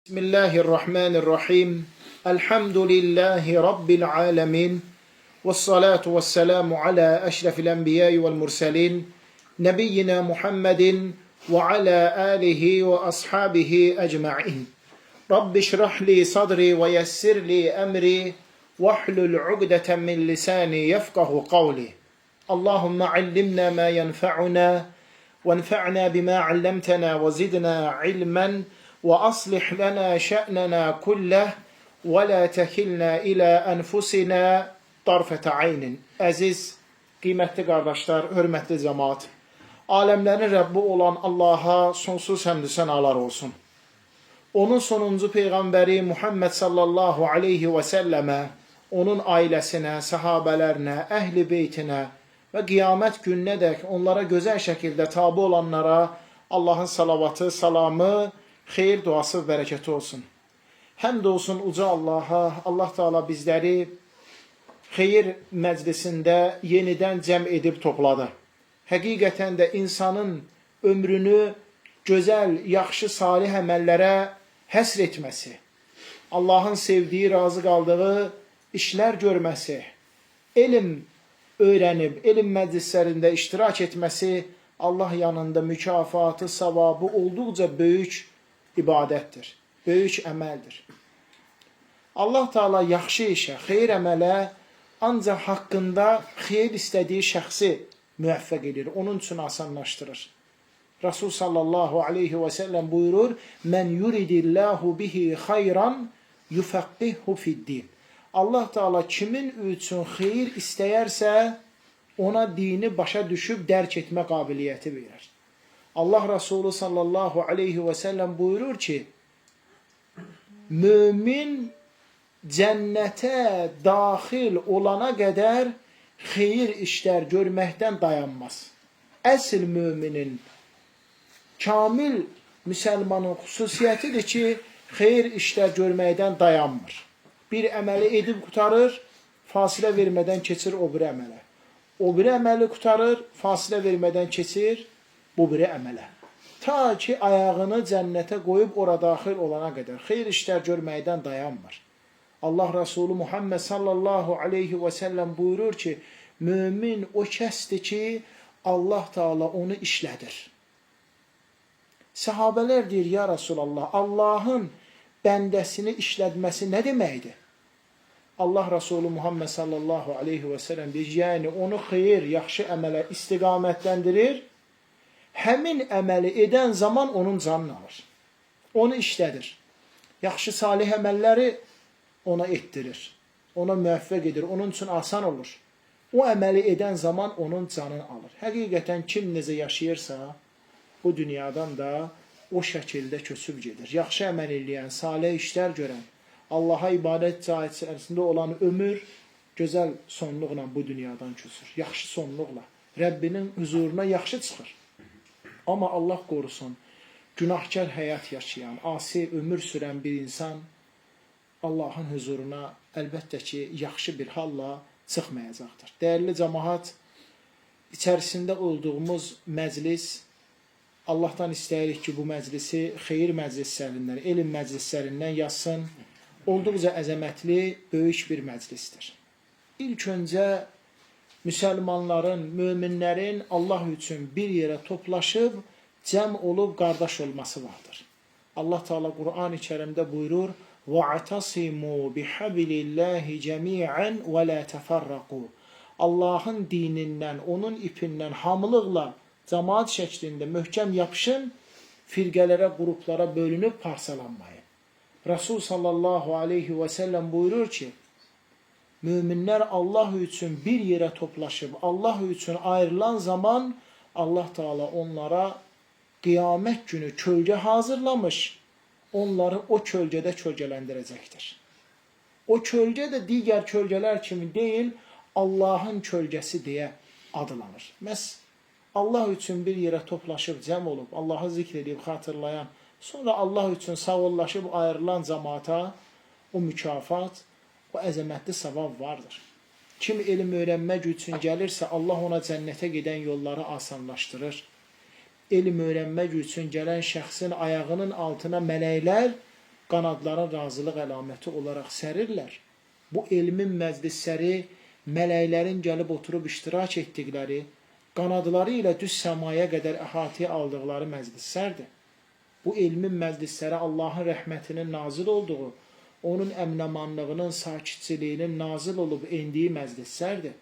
Bismillahirrahmanirrahim. Elhamdülillahi Rabbil alemin. Vessalatu vesselamu ala eşrefil enbiyayı vel murselin. Nebiyyina Muhammedin ve ala alihi ve ashabihi ecma'in. Rabbi şrahli sadri ve yessirli emri. Vahlul ugdeten min lisani yefkahu kavli. Allahümme allimna ma yenfa'una. Venfa'na bima allamtana ve zidna ilmen. وأصلح لنا شأننا كله ولا تكلنا إلى أنفسنا طرفة عين. Əziz, qiymətli qardaşlar, hörmətli cəmaat, aləmlərin Rəbbi olan Allaha sonsuz həmd sənalar olsun. Onun sonuncu Peyğəmbəri Muhammed sallallahu aleyhi və səlləmə, onun ailəsinə, səhabələrinə, əhl-i beytinə və qiyamət gününədək onlara gözəl şəkildə tabi olanlara Allahın salavatı, salamı, xeyir duası və bərəkəti olsun. Həmd olsun uca Allaha, Allah Teala bizləri xeyir məclisində yenidən cəm edib topladı. Həqiqətən də insanın ömrünü gözəl, yaxşı, salih əməllərə həsr etməsi, Allahın sevdiyi, razı qaldığı işlər görməsi, elm öyrənib, elm məclislərində iştirak etməsi Allah yanında mükafatı, savabı olduqca böyük ibadətdir, böyük əməldir. Allah Teala yaxşı işə, xeyir əmələ ancaq haqqında xeyir istədiyi şəxsi müvəffəq edir, onun üçün asanlaşdırır. Rasul sallallahu aleyhi və səlləm buyurur, Mən yuridillahu bihi xayran yufəqqihhu fiddin. Allah Teala kimin üçün xeyir istəyərsə, ona dini başa düşüb dərk etmə qabiliyyəti verir. Allah Resulü sallallahu aleyhi və səlləm buyurur ki, mümin cənnətə daxil olana qədər xeyir işlər görməkdən dayanmaz. Əsl müminin, kamil müsəlmanın xüsusiyyətidir ki, xeyir işlər görməkdən dayanmır. Bir əməli edib qutarır, fasilə vermədən keçir o biri əmələ. O biri əməli qutarır, fasilə vermədən keçir bu biri əmələ. Ta ki, ayağını cənnətə qoyub ora daxil olana qədər xeyir işlər görməkdən dayanmır. Allah Resulü Muhammed sallallahu aleyhi və səlləm buyurur ki, mümin o kəsdir ki, Allah Teala onu işlədir. Səhabələr deyir, ya Resulallah, Allahın bəndəsini işlətməsi nə deməkdir? Allah Resulü Muhammed sallallahu aleyhi və səlləm deyir, yəni onu xeyir, yaxşı əmələ istiqamətləndirir, həmin əməli edən zaman onun canını alır. Onu işlədir. Yaxşı, salih əməlləri ona etdirir. Ona müvəffəq edir. Onun üçün asan olur. O əməli edən zaman onun canını alır. Həqiqətən kim necə yaşayırsa, bu dünyadan da o şəkildə köçüb gedir. Yaxşı əməl eləyən, salih işlər görən, Allaha ibadət cahitsində olan ömür gözəl sonluqla bu dünyadan köçür. Yaxşı sonluqla. Rəbbinin huzuruna yaxşı çıxır. Amma Allah qorusun, günahkar həyat yaşayan, asi ömür sürən bir insan Allahın huzuruna əlbəttə ki, yaxşı bir halla çıxmayacaqdır. Dəyərli cəmaat, içərisində olduğumuz məclis, Allahdan istəyirik ki, bu məclisi xeyir məclislərindən, elm məclislərindən yazsın, olduqca əzəmətli, böyük bir məclisdir. İlk öncə müsəlmanların, möminlərin Allah üçün bir yerə toplaşıb, cəm olub qardaş olması vardır. Allah Teala Qur'an-ı Kərimdə buyurur, وَاعْتَصِمُوا بِحَبِلِ اللّٰهِ جَمِيعًا وَلَا تَفَرَّقُوا. Allahın dinindən, onun ipindən hamılıqla, cəmaat şəklində möhkəm yapışın, firqələrə, qruplara bölünüb parçalanmayın. Rasul sallallahu aleyhi və səlləm buyurur ki, müminlər Allah üçün bir yerə toplaşıb, Allah üçün ayrılan zaman Allah Teala onlara qiyamət günü kölgə hazırlamış, onları o kölgədə kölgələndirəcəkdir. O kölgə də digər kölgələr kimi deyil, Allahın kölgəsi deyə adlanır. Məhz Allah üçün bir yerə toplaşıb, cəm olub, Allahı zikr edib, xatırlayan, sonra Allah üçün sağollaşıb ayrılan cəmaata o mükafat, o əzəmətli savab vardır. Kim elm öyrənmək üçün gəlirsə, Allah ona cənnətə gedən yolları asanlaşdırır. Elm öyrənmək üçün gələn şəxsin ayağının altına mələklər qanadların razılıq əlaməti olaraq sərirlər. Bu elmin məclisləri mələklərin gəlib oturub iştirak etdikləri, qanadları ilə düz səmaya qədər əhatəyə aldıqları məclislərdir. Bu elmin məclisləri Allahın rəhmətinin nazil olduğu, onun əminəmanlığının, sakitçiliyinin nazil olub endiyi məclislərdir.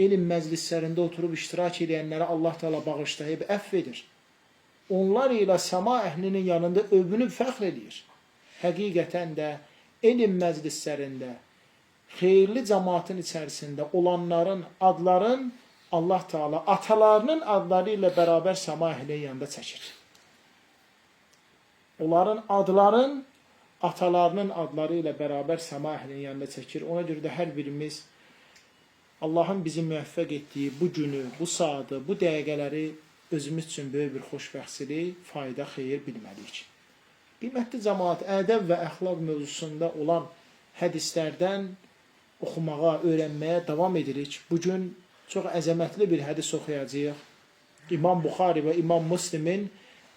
Elm məclislərində oturub iştirak edənlərə Allah Teala bağışlayıb əfv edir. Onlar ilə səma əhlinin yanında övünüb fəxr edir. Həqiqətən də elm məclislərində, xeyirli cəmaatın içərisində olanların adların Allah Teala atalarının adları ilə bərabər səma əhlinin yanında çəkir. Onların adların atalarının adları ilə bərabər səma əhlinin yanında çəkir. Ona görə də hər birimiz Allahın bizi müvəffəq etdiyi bu günü, bu saatı, bu dəqiqələri özümüz üçün böyük bir xoşbəxtçilik, fayda, xeyir bilməliyik. Qiymətli cəmaat, ədəb və əxlaq mövzusunda olan hədislərdən oxumağa, öyrənməyə davam edirik. Bugün çox əzəmətli bir hədis oxuyacağıq. İmam Buxari və İmam Müslimin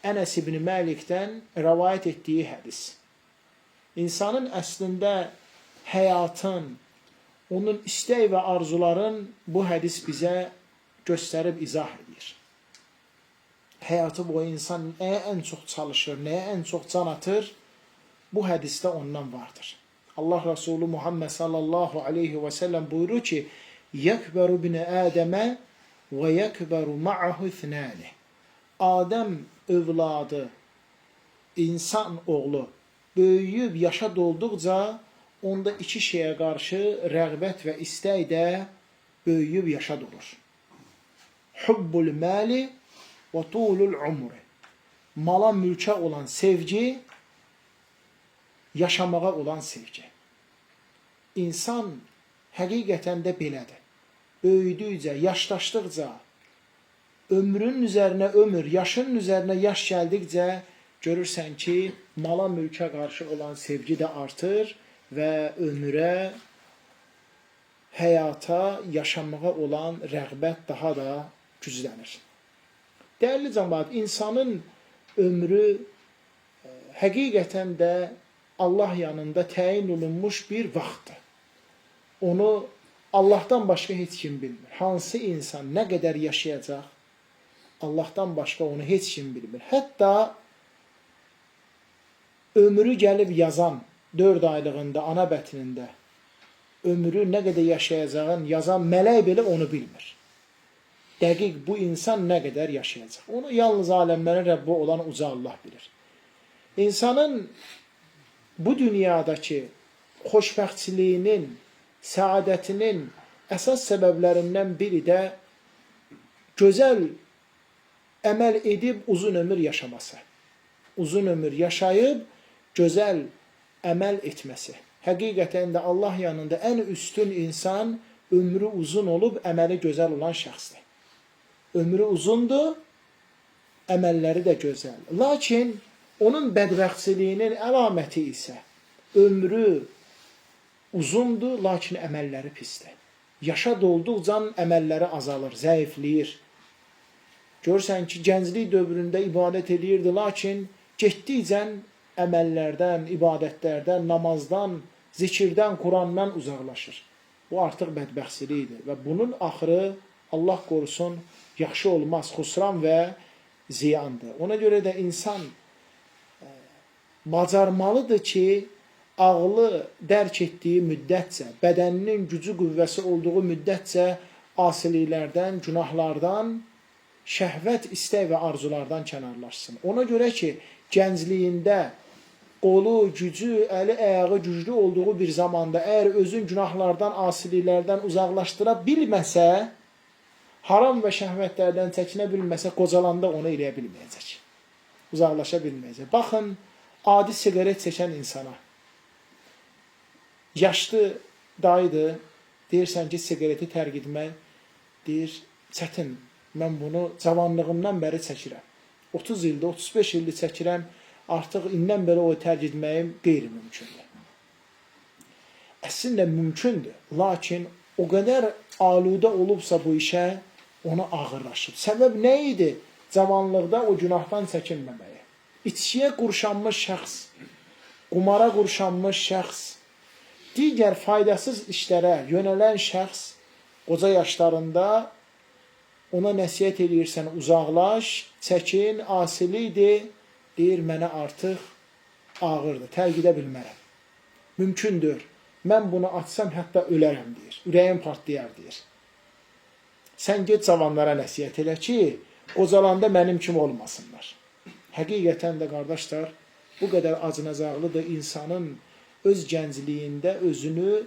Ənəs ibn Məlikdən rəvayət etdiyi hədis. İnsanın əslində həyatın, onun istək və arzuların bu hədis bizə göstərib izah edir. Həyatı boyu insan nəyə ən çox çalışır, nəyə ən çox can atır, bu hədisdə ondan vardır. Allah Resulü Muhammed sallallahu aleyhi və səlləm buyurur ki, yəkbəru binə Ədəmə və yəkbəru ma'ahu ithnani. Adəm övladı, insan oğlu böyüyüb yaşa dolduqca onda iki şeyə qarşı rəğbət və istək də böyüyüb yaşa dolur. Hubbul məli və tulul umri. Mala mülkə olan sevgi, yaşamağa olan sevgi. İnsan həqiqətən də belədir. Böyüdükcə, yaşlaşdıqca, ömrün üzərinə ömür, yaşın üzərinə yaş gəldikcə görürsən ki, mala mülkə qarşı olan sevgi də artır və ömrə, həyata, yaşamağa olan rəğbət daha da güclənir. Dəyərli cəmaət, insanın ömrü həqiqətən də Allah yanında təyin olunmuş bir vaxtdır. Onu Allahdan başqa heç kim bilmir. Hansı insan nə qədər yaşayacaq, Allahdan başqa onu heç kim bilmir. Hətta ömrü gəlib yazan, 4 aylığında, ana bətnində ömrü nə qədər yaşayacağını yazan mələk belə onu bilmir. Dəqiq bu insan nə qədər yaşayacaq. Onu yalnız aləmlərin Rəbbi olan uca Allah bilir. İnsanın bu dünyadakı xoşbəxtçiliyinin, səadətinin əsas səbəblərindən biri də gözəl əməl edib uzun ömür yaşaması. Uzun ömür yaşayıb gözəl əməl etməsi. Həqiqətən də Allah yanında ən üstün insan ömrü uzun olub əməli gözəl olan şəxsdir. Ömrü uzundur, əməlləri də gözəl. Lakin onun bədbəxtçiliyinin əlaməti isə ömrü uzundur, lakin əməlləri pisdir. Yaşa dolduqca əməlləri azalır, zəifləyir. Görürsən ki, gənclik dövründə ibadət edirdi, lakin getdikcə əməllərdən, ibadətlərdən, namazdan, zikirdən, Qurandan uzaqlaşır. Bu artıq bədbəxtçilikdir və bunun axırı Allah qorusun yaxşı olmaz, xusran və ziyandır. Ona görə də insan bacarmalıdır ki, ağlı dərk etdiyi müddətcə, bədəninin gücü, qüvvəsi olduğu müddətcə asiliklərdən, günahlardan, şəhvət, istək və arzulardan kənarlaşsın. Ona görə ki, gəncliyində qolu, gücü, əli, əyağı güclü olduğu bir zamanda əgər özün günahlardan, asiliklərdən uzaqlaşdıra bilməsə, haram və şəhvətlərdən çəkinə bilməsə, qocalanda onu eləyə bilməyəcək. Uzaqlaşa bilməyəcək. Baxın, adi siqaret çəkən insana. Yaşlı dayıdır, deyirsən ki, siqareti tərk etmək, deyir, çətin, mən bunu cavanlığımdan bəri çəkirəm. 30 ildə, 35 ildə çəkirəm, artıq indən belə o tərk etməyim qeyri-mümkündür. Əslində mümkündür, lakin o qədər aludə olubsa bu işə, ona ağırlaşıb. Səbəb nə idi? Cavanlıqda o günahdan çəkinməməyi. İçkiyə qurşanmış şəxs qumara qurşanmış şəxs, digər faydasız işlərə yönələn şəxs qoca yaşlarında ona nəsihət edirsən, uzaqlaş, çəkin, asilidir, deyir, mənə artıq ağırdır, tərk edə bilmərəm. Mümkündür, mən bunu açsam hətta ölərəm, deyir, ürəyim partlayar, deyir. Sən get cavanlara nəsihət elə ki, qocalanda mənim kimi olmasınlar. Həqiqətən də, qardaşlar, bu qədər acınacaqlıdır insanın öz gəncliyində özünü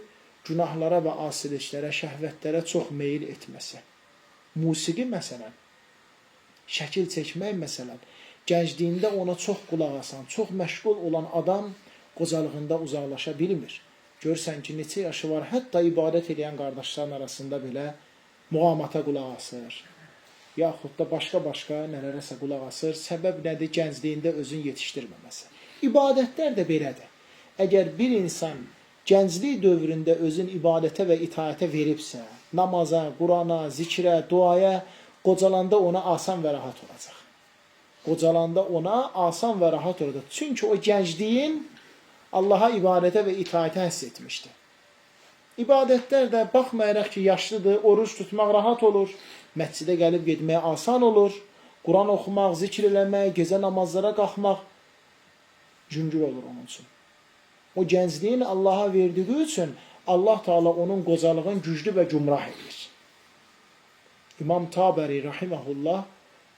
günahlara və asiliklərə, şəhvətlərə çox meyil etməsi. Musiqi məsələn, şəkil çəkmək məsələn, gəncliyində ona çox qulaq asan, çox məşğul olan adam qocalığında uzaqlaşa bilmir. Görsən ki, neçə yaşı var, hətta ibadət edən qardaşların arasında belə muğamata qulaq asır, yaxud da başqa-başqa nələrəsə qulaq asır. Səbəb nədir? Gəncliyində özün yetişdirməməsi. İbadətlər də belədir. Əgər bir insan gənclik dövründə özün ibadətə və itaətə veribsə, namaza, Qurana, zikrə, duaya, qocalanda ona asan və rahat olacaq. Qocalanda ona asan və rahat olacaq. Çünki o gəncliyin Allaha ibadətə və itaətə həss etmişdir. İbadətlər də baxmayaraq ki, yaşlıdır, oruç tutmaq rahat olur, məscidə gəlib getməyə asan olur, Quran oxumaq, zikr eləmək, gecə namazlara qalxmaq yüngül olur onun üçün. O gəncliyin Allaha verdiyi üçün Allah Teala onun qocalığını güclü və gümrah edir. İmam Taberi rahimehullah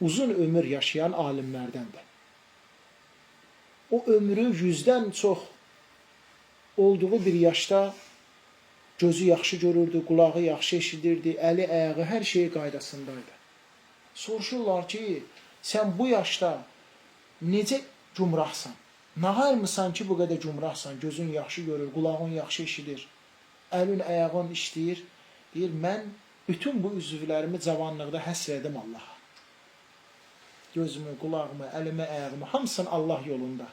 uzun ömür yaşayan alimlərdəndir. O ömrü 100-dən çox olduğu bir yaşda gözü yaxşı görürdü, qulağı yaxşı eşidirdi, əli, ayağı, hər şey qaydasındaydı. Soruşurlar ki, sən bu yaşda necə gümrahsan? Nağaymısan ki, bu qədər gümrahsan? Gözün yaxşı görür, qulağın yaxşı eşidir, əlin, ayağın işləyir. Deyir, mən bütün bu üzvlərimi cavanlıqda həsr edim Allaha. Gözümü, qulağımı, əlimi, ayağımı, hamısını Allah yolunda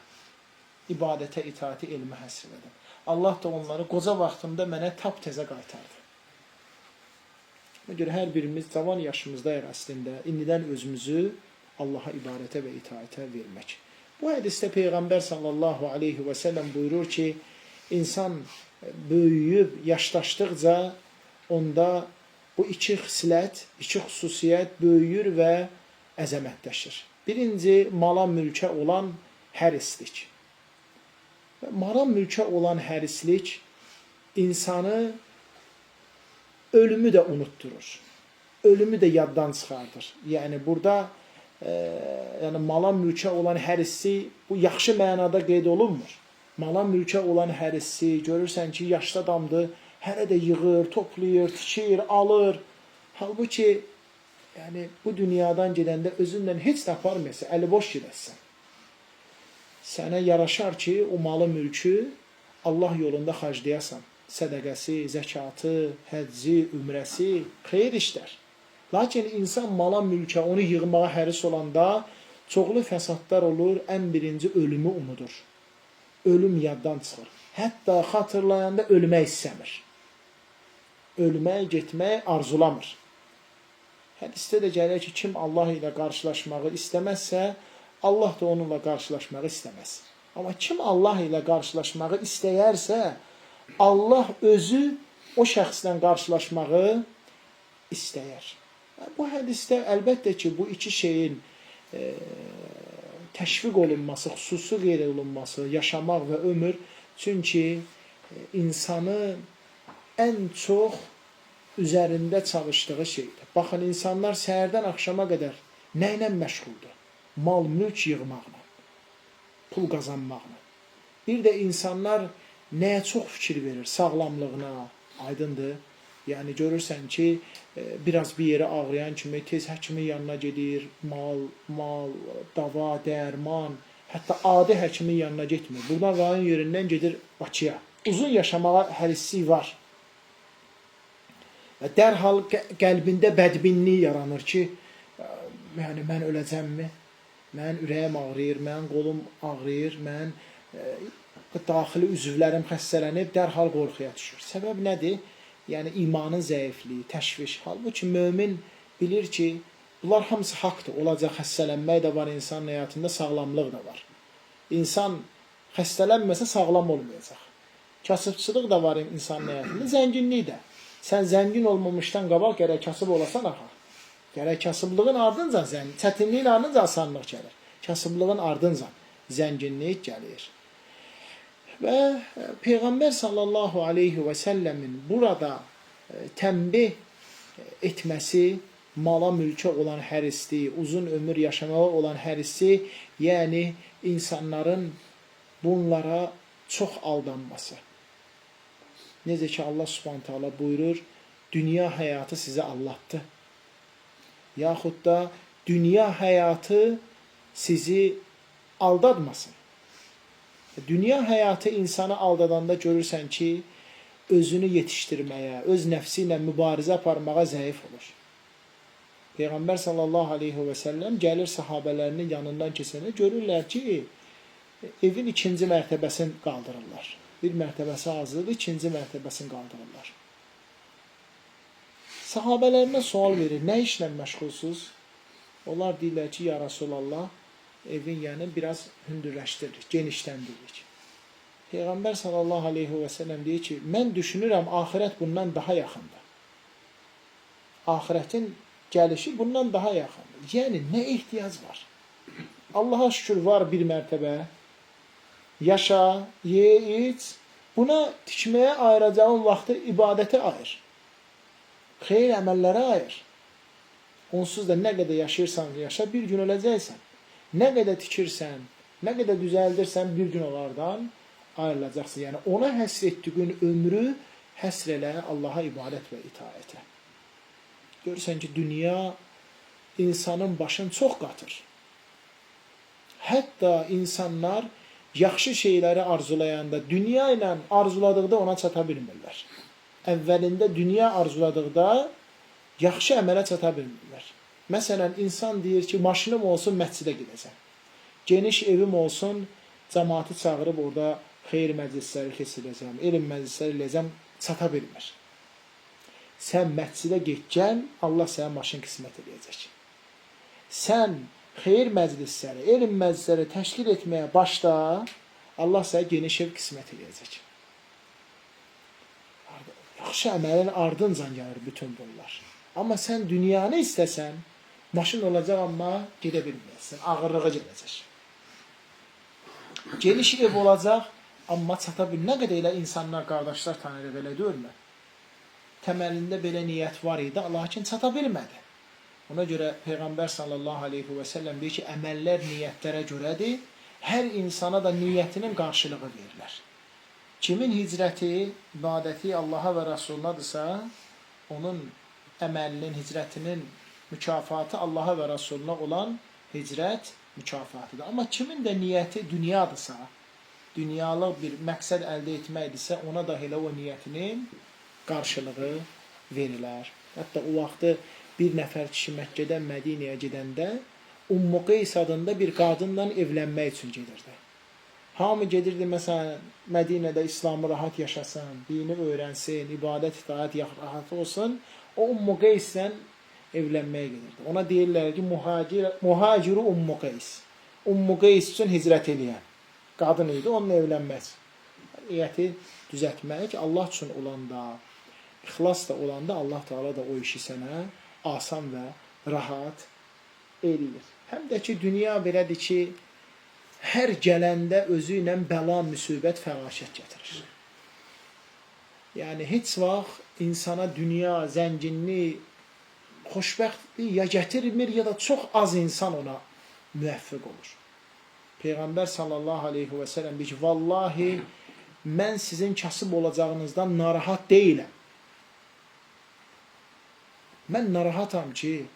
ibadətə, itaati, elmə həsr edim. Allah da onları qoca vaxtımda mənə tap təzə qaytardı. Buna görə hər birimiz cavan yaşımızdayıq əslində. İndidən özümüzü Allaha ibadətə və itaətə vermək. Bu hədisdə Peyğəmbər sallallahu aleyhi və səlləm buyurur ki, insan böyüyüb, yaşlaşdıqca onda bu iki xislət, iki xüsusiyyət böyüyür və əzəmətləşir. Birinci, mala mülkə olan hərislik. Mala mülkə olan hərislik insanı ölümü də unutturur. Ölümü də yaddan çıxardır. Yəni burada mala mülkə olan hərisi bu yaxşı mənada qeyd olunmur. Mala mülkə olan hərisi görürsən ki, yaşlı adamdır, hələ də yığır, toplayır, tikir, alır. Halbuki yəni bu dünyadan gedəndə özündən heç nə aparmayasa, əli boş gedəsən. Sənə yaraşar ki, o malı mülkü Allah yolunda xərcləyəsən. Sədəqəsi, zəkatı, həcci, ümrəsi, xeyir işlər. Lakin insan mala mülkə, onu yığmağa həris olanda çoxlu fəsadlar olur, ən birinci ölümü unudur. Ölüm yaddan çıxır. Hətta xatırlayanda ölmək istəmir. Ölmək, getmək arzulamır. Hədisdə də gəlir ki, kim Allah ilə qarşılaşmağı istəməzsə, Allah da onunla qarşılaşmağı istəməz. Amma kim Allah ilə qarşılaşmağı istəyərsə, Allah özü o şəxslə qarşılaşmağı istəyər. Bu hədisdə əlbəttə ki, bu iki şeyin təşviq olunması, xüsusi qeyd olunması, yaşamaq və ömür, çünki insanı ən çox üzərində çalışdığı şeydir. Baxın, insanlar səhərdən axşama qədər nə ilə məşğuldur? Mal, mülk yığmaqla, pul qazanmaqla. Bir də insanlar nəyə çox fikir verir? Sağlamlığına, aydındır. Yəni görürsən ki, biraz bir yerə ağrıyan kimi tez həkimin yanına gedir, mal, dava, dərman, hətta adi həkimin yanına getmir. Buradan rayon yerindən gedir Bakıya. Uzun yaşamağa hərislik var. Və dərhal qəlbində bədbinlik yaranır ki, yəni mən öləcəmmi? Mən ürəyim ağrıyır, mən qolum ağrıyır, mən daxili üzvlərim xəstələnib, dərhal qorxuya düşür. Səbəb nədir? Yəni imanın zəifliyi, təşviş. Halbuki mömin bilir ki, bunlar hamısı haqdır. Olacaq xəstələnmək də var insanın həyatında, sağlamlıq da var. İnsan xəstələnməsə sağlam olmayacaq. Kasıbçılıq da var insanın həyatında, zənginlik də. Sən zəngin olmamışdan qabaq gərək kasıb olasan axı. Gərək kasıblığın ardınca çətinliyin ardınca asanlıq gəlir. Kasıblığın ardınca zənginlik gəlir. Və Peyğəmbər sallallahu aleyhi və səlləmin burada tənbih etməsi, mala mülkə olan hərisli, uzun ömür yaşamağa olan hərisli, yəni insanların bunlara çox aldanması. Necə ki Allah Subhanahu taala buyurur, dünya həyatı sizə aldatdı. Yaxud da dünya həyatı sizi aldatmasın. Dünya həyatı insanı aldadanda görürsən ki, özünü yetişdirməyə, öz nəfsi ilə mübarizə aparmağa zəif olur. Peyğəmbər sallallahu aleyhi və səlləm gəlir sahabələrinin yanından keçəndə görürlər ki, evin ikinci mərtəbəsini qaldırırlar. Bir mərtəbəsi azdır, ikinci mərtəbəsini qaldırırlar. Sahabələrinə sual verir, nə işlə məşğulsuz? Onlar deyirlər ki, ya Rasulallah, evin yanı biraz hündürləşdiririk, genişləndiririk. Peyğəmbər sallallahu aleyhi və səlləm deyir ki, mən düşünürəm, axirət bundan daha yaxındır. Axirətin gəlişi bundan daha yaxındır. Yəni, nə ehtiyac var? Allaha şükür var bir mərtəbə, yaşa, ye, iç, buna tikməyə ayıracağın vaxtı ibadətə ayır. Xeyir əməllərə ayır. Onsuz da nə qədər yaşayırsan, yaşa, bir gün öləcəksən. Nə qədər tikirsən, nə qədər düzəldirsən, bir gün onlardan ayrılacaqsın. Yəni, ona həsr etdiyin ömrü həsr elə Allaha ibadət və itaətə. Görürsən ki, dünya insanın başını çox qatır. Hətta insanlar yaxşı şeyləri arzulayanda, dünya ilə arzuladıqda ona çata bilmirlər. Əvvəlində dünya arzuladıqda yaxşı əmələ çata bilmirlər. Məsələn, insan deyir ki, maşınım olsun, məscidə gedəcəm. Geniş evim olsun, cəmaatı çağırıb orada xeyir məclisləri keçirəcəm, elm məclisləri eləyəcəm, çata bilmir. Sən məscidə getcən, Allah sənə maşın qismət edəcək. Sən xeyir məclisləri, elm məclisləri təşkil etməyə başla, Allah sənə geniş ev qismət edəcək. Yaxşı əməlin ardınca gəlir bütün bunlar. Amma sən dünyanı istəsən, maşın olacaq, amma gedə bilməyəsən, ağırlığa gələcək. Geniş ev olacaq, amma çata bil. Nə qədər elə insanlar, qardaşlar tanıyır, belə deyirlər. Təməlində belə niyyət var idi, lakin çata bilmədi. Ona görə Peyğəmbər sallallahu aleyhi və səlləm deyir ki, əməllər niyyətlərə görədir, hər insana da niyyətinin qarşılığı verirlər. Kimin hicrəti, ibadəti Allaha və Rasulunadırsa, onun əməlinin, hicrətinin mükafatı Allaha və Rasuluna olan hicrət mükafatıdır. Amma kimin də niyyəti dünyadırsa, dünyalıq bir məqsəd əldə etməkdirsə, ona da elə o niyyətinin qarşılığı verilər. Hətta o vaxtı bir nəfər kişi Məkkədən Mədinəyə gedəndə Ummu Qeys adında bir qadınla evlənmək üçün gedirdi. Hamı gedirdi, məsələn, Mədinədə İslamı rahat yaşasın, dini öyrənsin, ibadət, itaət rahat olsun. O Ummu Qeyslə evlənməyə gedirdi. Ona deyirlər ki, muhaciru Ummu Qeys. Ummu Qeys üçün hicrət eləyən qadın idi, onunla evlənməz. Niyyəti düzəltmək, Allah üçün olanda, ixlas da olanda Allah Teala da o işi sənə asan və rahat eləyir. Həm də ki, dünya belədir ki, hər gələndə özü ilə bəla, müsibət, fəlakət gətirir. Yəni, heç vaxt insana dünya, zənginlik, xoşbəxtlik ya gətirmir, ya da çox az insan ona müvəffəq olur. Peyğəmbər sallallahu aleyhi və səlləm deyir ki, vallahi, mən sizin kasıb olacağınızdan narahat deyiləm. Mən narahatam ki,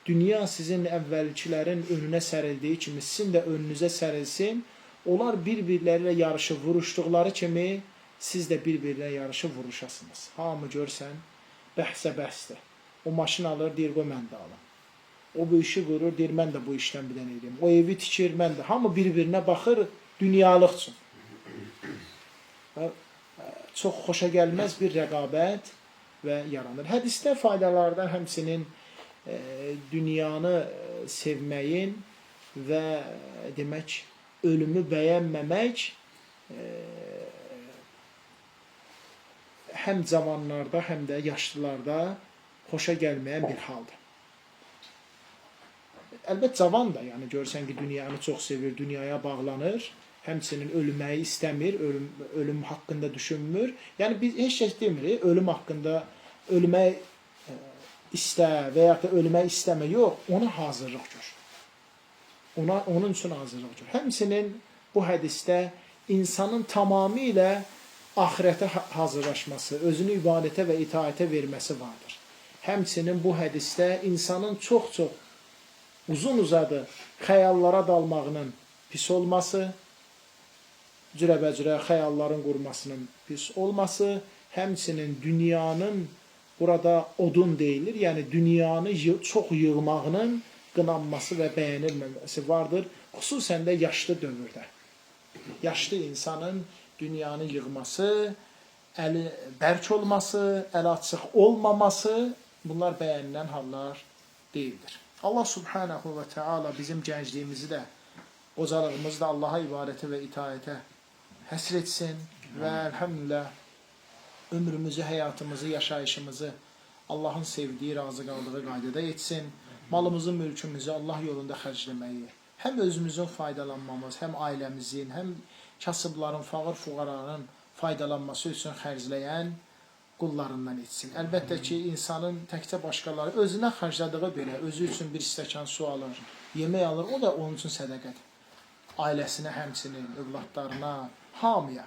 dünya sizin əvvəlkilərin önünə sərildiyi kimi sizin də önünüzə sərilsin. Onlar bir-birləri ilə yarışı vuruşduqları kimi siz də bir-birinə yarışı vuruşasınız. Hamı görsən, bəhsə bəhsdir. O maşın alır, deyir, qoy mən də alım. O bu işi qurur, deyir, mən də bu işdən bir dənə edeyim. O evi tikir, mən də. Hamı bir-birinə baxır dünyalıq üçün. Çox xoşa gəlməz bir rəqabət və yaranır. Hədisdə faydalardan həmsinin dünyanı sevməyin və demək, ölümü bəyənməmək həm cavanlarda, həm də yaşlılarda xoşa gəlməyən bir haldır. Əlbət cavan da, yəni görürsən ki, dünyanı çox sevir, dünyaya bağlanır, həmçinin ölməyi istəmir, ölüm haqqında düşünmür. Yəni biz heç kəs demirik, ölüm haqqında ölmək istə və ya da ölmək istəmə yox, ona hazırlıq gör. Onun üçün hazırlıq gör. Həmçinin bu hədisdə insanın tamamilə axirətə hazırlaşması, özünü ibadətə və itaətə verməsi vardır. Həmçinin bu hədisdə insanın çox-çox uzun-uzadı xəyallara dalmağının pis olması, cürəbəcürə xəyalların qurmasının pis olması, həmçinin dünyanın burada odun deyilir, yəni dünyanı çox yığmağının qınanması və bəyənilməməsi vardır, xüsusən də yaşlı dövrdə. Yaşlı insanın dünyanı yığması, əli bərk olması, əli açıq olmaması, bunlar bəyənilən hallar deyildir. Allah subhanahu və teala bizim gəncliyimizi də, qocalığımızı da Allaha ibadətə və itaətə həsr etsin və elhamdülillah ömrümüzü, həyatımızı, yaşayışımızı Allahın sevdiyi, razı qaldığı qaydada etsin. Malımızı, mülkümüzü Allah yolunda xərcləməyi, həm özümüzün faydalanmamız, həm ailəmizin, həm kasıbların, fağır fuqaranın faydalanması üçün xərcləyən qullarından etsin. Əlbəttə ki, insanın təkcə başqaları özünə xərclədiyi belə, özü üçün bir stəkan su alır, yemək alır, o da onun üçün sədəqədir. Ailəsinə, həmçinin, övladlarına, hamıya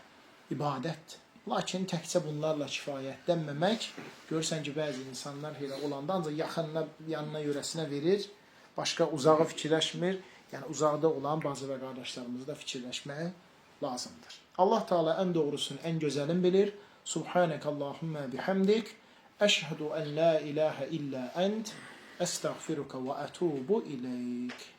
ibadətdir. Lakin təkcə bunlarla kifayətlənməmək, görürsən ki, bəzi insanlar elə olanda ancaq yaxınına, yanına, yörəsinə verir, başqa uzağı fikirləşmir. Yəni, uzaqda olan bazı və qardaşlarımızı da fikirləşmək lazımdır. Allah Teala ən doğrusunu, ən gözəlini bilir. Subhanəkallahumma bihamdik. Əşhədu ən la ilahə illə ənt. Əstəğfiruka və ətubu iləyik.